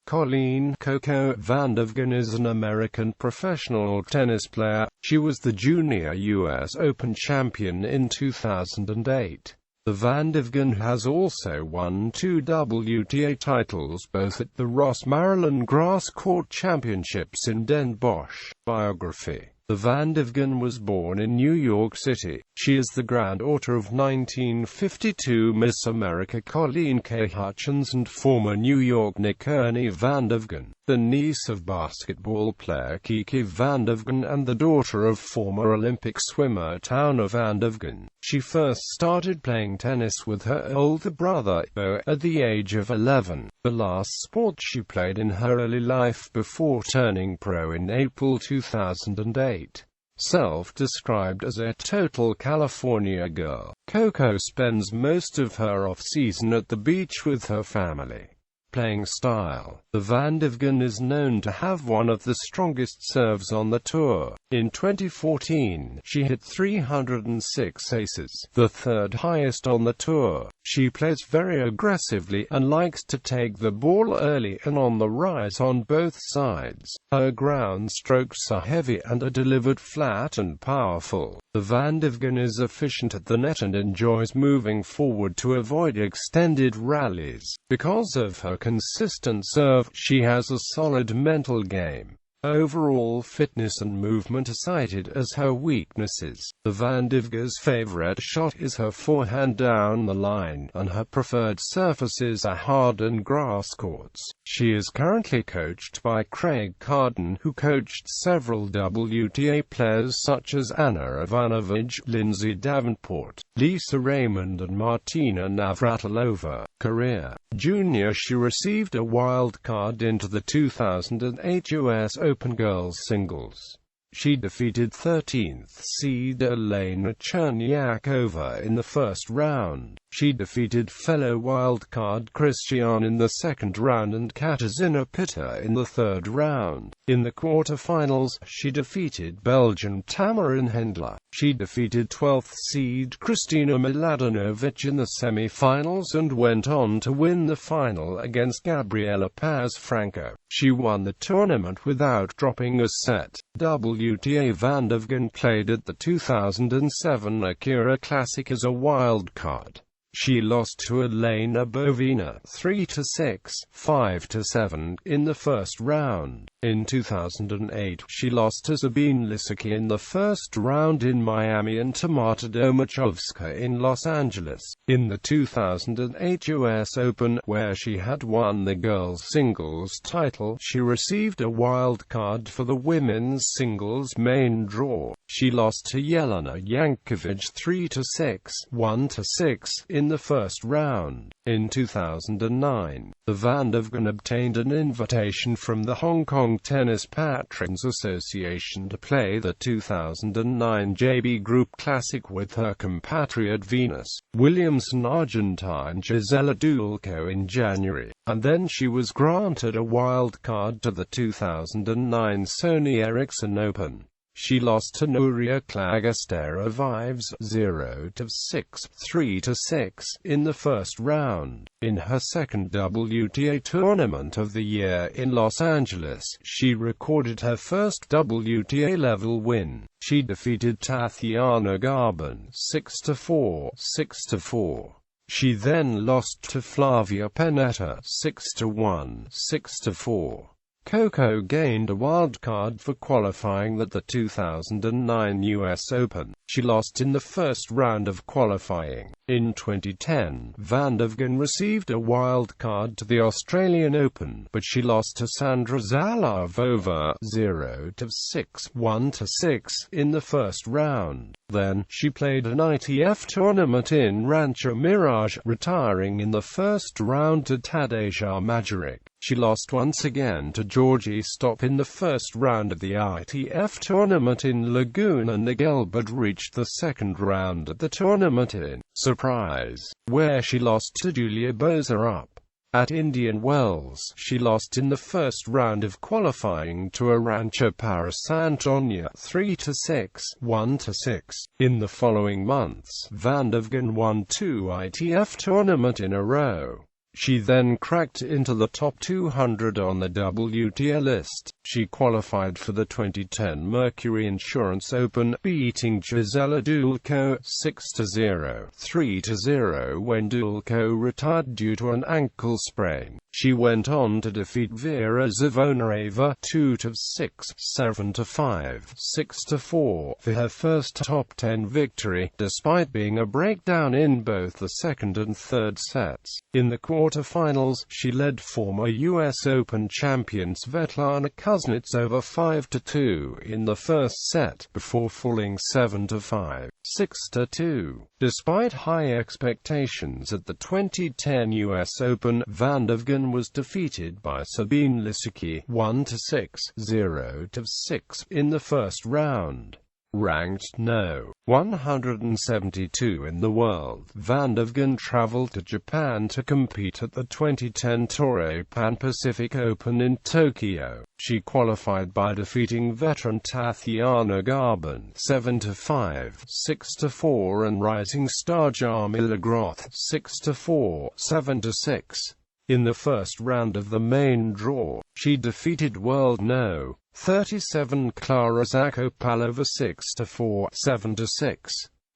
Colleen Coco Vandeweghe is an American professional tennis player. She was the junior U.S. Open champion in 2008. The Vandeweghe has also won 2 WTA titles, both at the Rosmalen Grass Court Championships in Den Bosch. Biography. The Vandeweghe was born in New York City. She is the granddaughter of 1952 Miss America Colleen K. Hutchins and former New York Knick Ernie Vandeweghe, the niece of basketball player Kiki Vandeweghe and the daughter of former Olympic swimmer Towner Vandeweghe. She first started playing tennis with her older brother, Bo, at the age of 11, the last sport she played in her early life before turning pro in April 2008. Self-described as a total California girl, Coco spends most of her off-season at the beach with her family. Playing style. The Vandeweghe is known to have one of the strongest serves on the tour. In 2014, she hit 306 aces, the third highest on the tour. She plays very aggressively and likes to take the ball early and on the rise on both sides. Her ground strokes are heavy and are delivered flat and powerful. The Vandeweghe is efficient at the net and enjoys moving forward to avoid extended rallies. Because of her consistent serve, she has a solid mental game. Overall fitness and movement are cited as her weaknesses. The Vandeweghe's favorite shot is her forehand down the line, and her preferred surfaces are hard and grass courts. She is currently coached by Craig Carden, who coached several WTA players such as Anna Ivanovic, Lindsay Davenport, Lisa Raymond and Martina Navratilova. Career. Junior, she received a wild card into the 2008 U.S. Open Girls Singles. She defeated 13th seed Elena Chernyakova in the first round. She defeated fellow wildcard Christian in the second round and Katarzyna Pitta in the third round. In the quarterfinals, she defeated Belgian Tamarin Hendler. She defeated 12th seed Kristina Mladenovic in the semi-finals and went on to win the final against Gabriela Paz-Franco. She won the tournament without dropping a set. WTA Vandeweghe played at the 2007 Akira Classic as a wildcard. She lost to Elena Bovina 3-6, 5-7 in the first round. In 2008, she lost to Sabine Lisicki in the first round in Miami and to Marta Domachowska in Los Angeles. In the 2008 U.S. Open, where she had won the girls' singles title, she received a wild card for the women's singles main draw. She lost to Jelena Jankovic 3-6, 1-6 in the first round. In 2009, the Vandeweghe obtained an invitation from the Hong Kong Tennis Patrons Association to play the 2009 JB Group Classic with her compatriot Venus Williams and Argentine Gisela Dulco in January, and then she was granted a wild card to the 2009 Sony Ericsson Open. She lost to Nuria Klagestera Vives 0-6, 3-6 in the first round. In her second WTA tournament of the year in Los Angeles, she recorded her first WTA-level win. She defeated Tatiana Garbin 6-4, 6-4. She then lost to Flavia Pennetta 6-1, 6-4. Coco gained a wildcard for qualifying at the 2009 U.S. Open. She lost in the first round of qualifying. In 2010, Vandeweghe received a wild card to the Australian Open, but she lost to Sandra Zalavova 0-6, 1-6 in the first round. Then, she played an ITF tournament in Rancho Mirage, retiring in the first round to Tadeusz Majorek. She lost once again to Georgie Stop in the first round of the ITF tournament in Laguna Niguel, but reached the second round at the tournament in Surprise, where she lost to Julia Bozarup. At Indian Wells, she lost in the first round of qualifying to Arantxa Paris Antonia 3-6, 1-6. In the following months, Vandeweghe won 2 ITF tournaments in a row. She then cracked into the top 200 on the WTA list. She qualified for the 2010 Mercury Insurance Open, beating Gisela Dulko 6-0, 3-0 when Dulko retired due to an ankle sprain. She went on to defeat Vera Zvonareva 2-6, 7-5, 6-4 for her first top 10 victory, despite being a breakdown in both the second and third sets. In the quarterfinals, she led former U.S. Open champion Svetlana Kuznetsova 5-2 in the first set, before falling 7-5, 6-2. Despite high expectations at the 2010 U.S. Open, Vandeweghe was defeated by Sabine Lisicki 1-6, 0-6 in the first round. Ranked No. 172 in the world, Vandeweghe traveled to Japan to compete at the 2010 Toray Pan-Pacific Open in Tokyo. She qualified by defeating veteran Tatiana Garbin 7-5, 6-4 and rising star Jarmila Groth 6-4, 7-6. In the first round of the main draw, she defeated world No. 37 Klara Zakopalova 6-4, 7-6.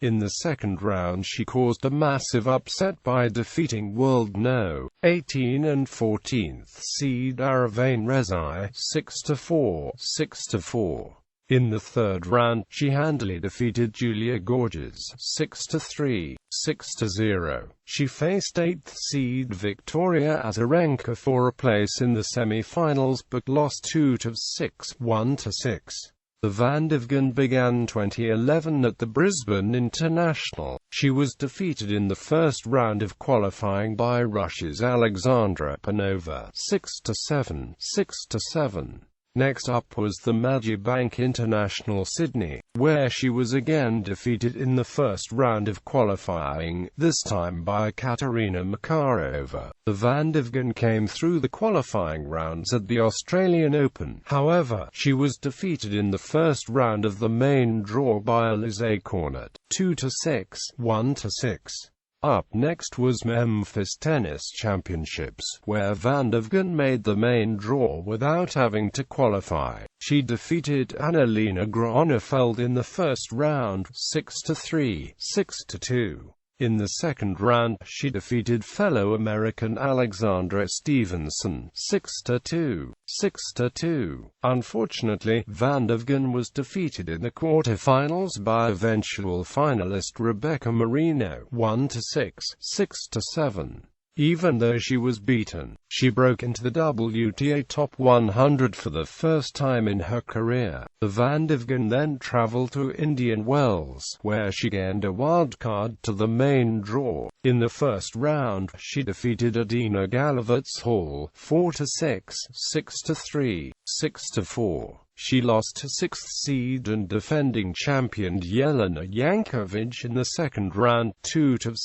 In the second round she caused a massive upset by defeating world No. 18 and 14th seed Aravane Rezai 6-4, 6-4. In the third round, she handily defeated Julia Gorges 6-3, 6-0. She faced 8th seed Victoria Azarenka for a place in the semi-finals but lost 2-6, 1-6. The Vandeweghe began 2011 at the Brisbane International. She was defeated in the first round of qualifying by Russia's Alexandra Panova 6-7, 6-7. Next up was the Majibank International Sydney, where she was again defeated in the first round of qualifying, this time by Katerina Makarova. The Vandeweghe came through the qualifying rounds at the Australian Open. However, she was defeated in the first round of the main draw by Alizé Cornet 2-6, 1-6. Up next was Memphis Tennis Championships, where Vandeweghe made the main draw without having to qualify. She defeated Annalena Gronefeld in the first round, 6-3, 6-2. In the second round, she defeated fellow American Alexandra Stevenson 6-2, 6-2. Unfortunately, Vandeweghe was defeated in the quarterfinals by eventual finalist Rebecca Marino 1-6, 6-7. Even though she was beaten, she broke into the WTA Top 100 for the first time in her career. The Vandeweghe then traveled to Indian Wells, where she gained a wildcard to the main draw. In the first round, she defeated Adina Galavitz Hall 4-6, 6-3, 6-4. She lost to 6th seed and defending champion Jelena Jankovic in the second round 2-6,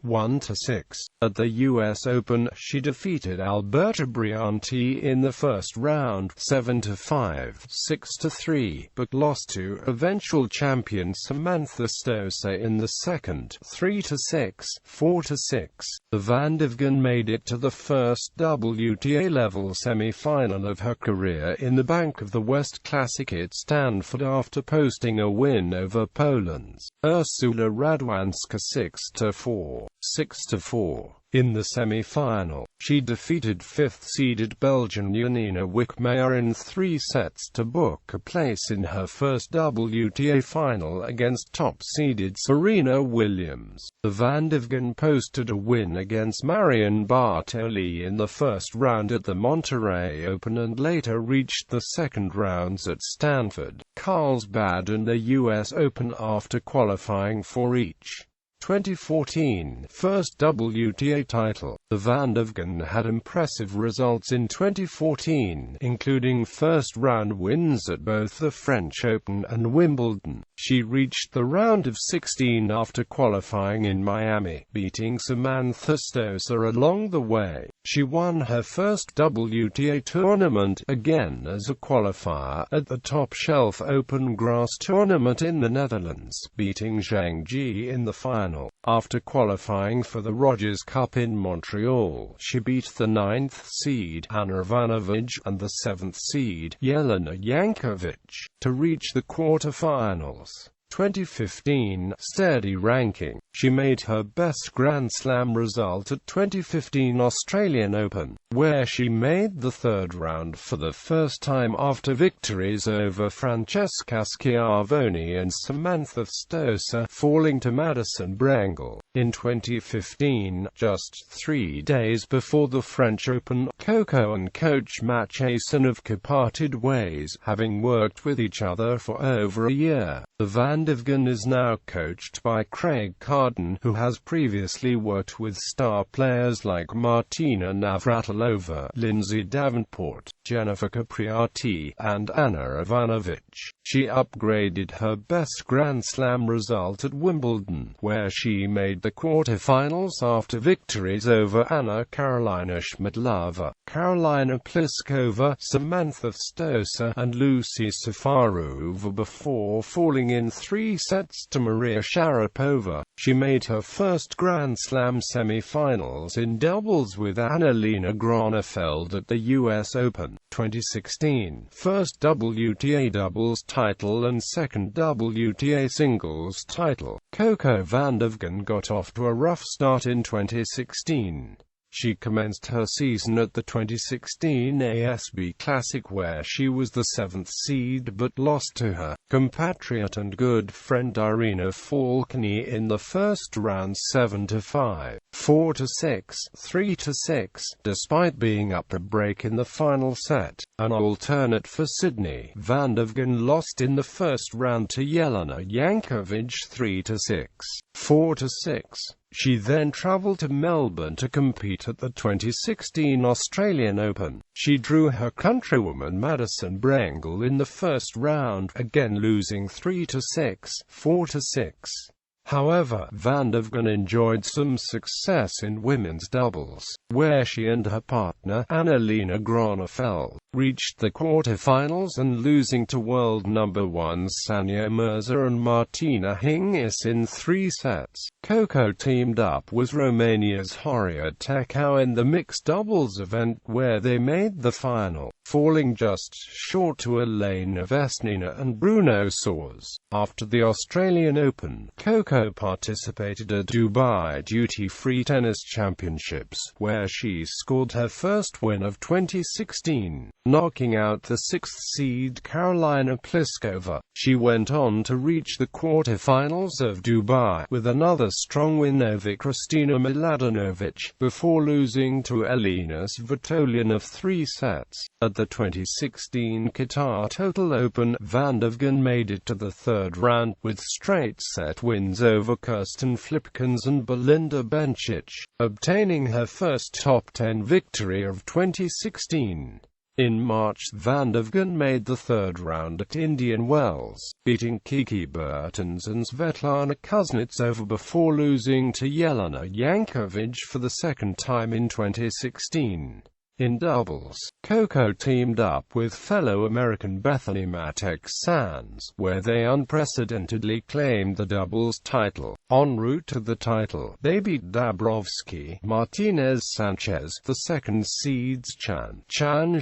1-6. At the US Open, she defeated Alberta Brianti in the first round 7-5, 6-3, but lost to eventual champion Samantha Stosur in the second 3-6, 4-6. The Vandeweghe made it to the first WTA level semi-final of her career in the Bank of the West Classic at Stanford after posting a win over Poland's Ursula Radwanska 6-4, 6-4. In the semi-final, she defeated 5th-seeded Belgian Janina Wickmeyer in 3 sets to book a place in her first WTA final against top-seeded Serena Williams. The Vandeweghe posted a win against Marion Bartoli in the first round at the Monterey Open and later reached the second rounds at Stanford, Carlsbad and the US Open after qualifying for each 2014 first WTA title. The Vandeweghe had impressive results in 2014, including first-round wins at both the French Open and Wimbledon. She reached the round of 16 after qualifying in Miami, beating Samantha Stosur along the way. She won her first WTA tournament, again as a qualifier, at the Top Shelf Open Grass Tournament in the Netherlands, beating Zhang Ji in the final. After qualifying for the Rogers Cup in Montreal, she beat the 9th seed, Ana Ivanovic, and the 7th seed, Jelena Jankovic, to reach the quarterfinals. 2015 steady ranking. She made her best Grand Slam result at 2015 Australian Open, where she made the third round for the first time after victories over Francesca Schiavone and Samantha Stosur, falling to Madison Brangle. In 2015, just 3 days before the French Open, Coco and coach Matt Chason parted ways, having worked with each other for over a year. The Vandeweghe is now coached by Craig Carden, who has previously worked with star players like Martina Navratilova, Lindsay Davenport, Jennifer Capriati, and Ana Ivanovic. She upgraded her best Grand Slam result at Wimbledon, where she made the quarterfinals after victories over Anna Karolina Schmidlova, Karolina Pliskova, Samantha Stosur, and Lucy Safarova before falling in 3 sets to Maria Sharapova. She made her first Grand Slam semi-finals in doubles with Annalena Gronefeld at the US Open. 2016, first WTA doubles title and second WTA singles title. Coco Vandeweghe got off to a rough start in 2016. She commenced her season at the 2016 ASB Classic, where she was the 7th seed but lost to her compatriot and good friend Irina Falconi in the first round 7-5, 4-6, 3-6, despite being up a break in the final set. An alternate for Sydney, Vandeweghe lost in the first round to Jelena Jankovic 3-6, 4-6. She then travelled to Melbourne to compete at the 2016 Australian Open. She drew her countrywoman Madison Brangle in the first round, again losing 3-6, 4-6. However, Vandeweghe enjoyed some success in women's doubles, where she and her partner, Annalena Gronefeld, reached the quarterfinals and losing to world number 1 Sania Mirza and Martina Hingis in 3 sets. Coco teamed up with Romania's Horia Tecau in the mixed doubles event, where they made the final, falling just short to Elena Vesnina and Bruno Soares. After the Australian Open, Coco participated at Dubai Duty-Free Tennis Championships, where she scored her first win of 2016, knocking out the 6th seed Karolina Pliskova. She went on to reach the quarterfinals of Dubai, with another strong win over Kristina Mladenovic, before losing to Elina Svitolina of 3 sets. At the 2016 Qatar Total Open, Vandeweghe made it to the third round, with straight-set wins over Kirsten Flipkens and Belinda Bencic, obtaining her first top 10 victory of 2016. In March, Vandeweghe made the third round at Indian Wells, beating Kiki Bertens and Svetlana Kuznetsova before losing to Jelena Jankovic for the second time in 2016. In doubles, Coco teamed up with fellow American Bethany Mattek-Sands, where they unprecedentedly claimed the doubles title. En route to the title, they beat Dabrowski, Martinez Sanchez, the 2nd seeds Chan,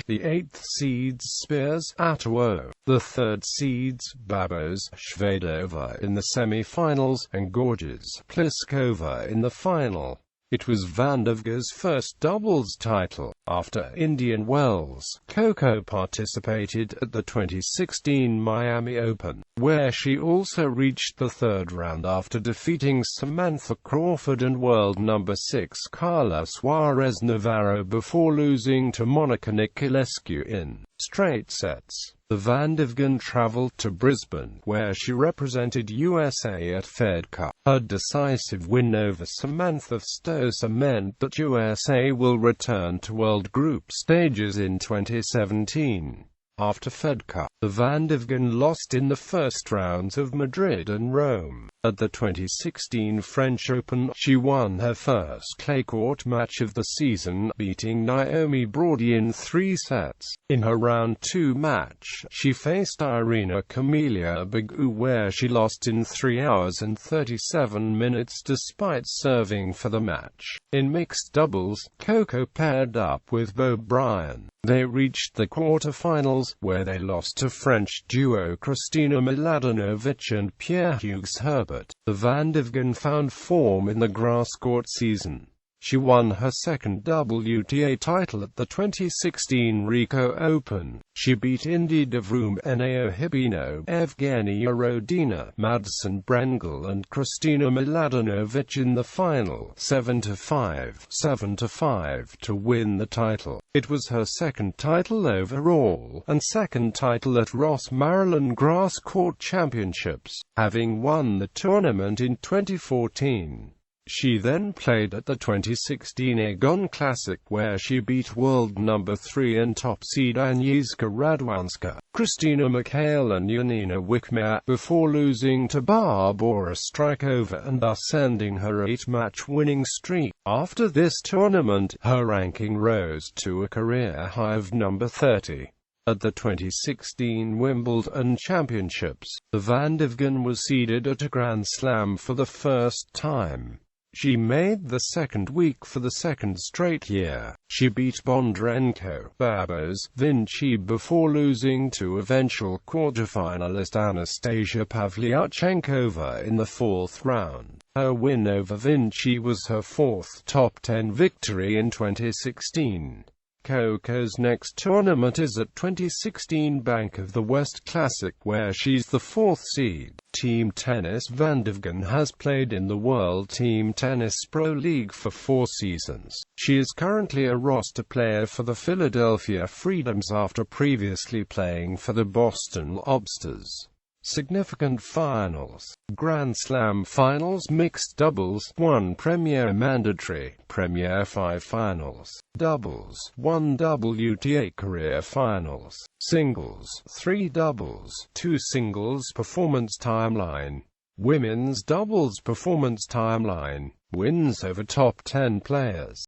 the 8th seeds Spears, Attuo, the 3rd seeds Babos, Shvedova in the semi-finals, and Gorges, Pliskova in the final. It was Vandeweghe's first doubles title. After Indian Wells, Coco participated at the 2016 Miami Open, where she also reached the third round after defeating Samantha Crawford and world number 6 Carla Suarez Navarro before losing to Monica Niculescu in straight sets. The Vandeweghe travelled to Brisbane, where she represented USA at Fed Cup. Her decisive win over Samantha Stosur meant that USA will return to World Group stages in 2017. After Fedka, the Vandeweghe lost in the first rounds of Madrid and Rome. At the 2016 French Open, she won her first clay court match of the season, beating Naomi Broady in 3 sets. In her round 2 match, she faced Irina Camelia Begu, where she lost in 3 hours and 37 minutes despite serving for the match. In mixed doubles, Coco paired up with Bo Bryan. They reached the quarter-finals, where they lost to French duo Kristina Mladenovic and Pierre-Hugues Herbert. The Vandeweghe found form in the grass court season. She won her second WTA title at the 2016 Rico Open. She beat Indy DeVroom, Eneo Hibino, Evgenia Rodina, Madison Brengel and Kristina Mladenovic in the final, 7-5, 7-5, to win the title. It was her second title overall, and second title at Rosmalen Grass Court Championships, having won the tournament in 2014. She then played at the 2016 Aegon Classic, where she beat world number 3 and top seed Agnieszka Radwanska, Christina McHale and Janina Wickmeier, before losing to Barbora Strykova and thus ending her 8-match winning streak. After this tournament, her ranking rose to a career high of number 30. At the 2016 Wimbledon Championships, the Vandeweghe was seeded at a Grand Slam for the first time. She made the second week for the second straight year. She beat Bondrenko, Babos, Vinci before losing to eventual quarterfinalist Anastasia Pavlyuchenkova in the 4th round. Her win over Vinci was her 4th top 10 victory in 2016. Coco's next tournament is at 2016 Bank of the West Classic, where she's the 4th seed. Team tennis. Vandeweghe has played in the World Team Tennis Pro League for 4 seasons. She is currently a roster player for the Philadelphia Freedoms after previously playing for the Boston Lobsters. Significant finals. Grand Slam finals. Mixed doubles, 1 Premier Mandatory, Premier 5 finals. Doubles, 1 WTA Career Finals. Singles, 3 doubles, 2 singles. Performance timeline. Women's doubles performance timeline. Wins over top 10 players.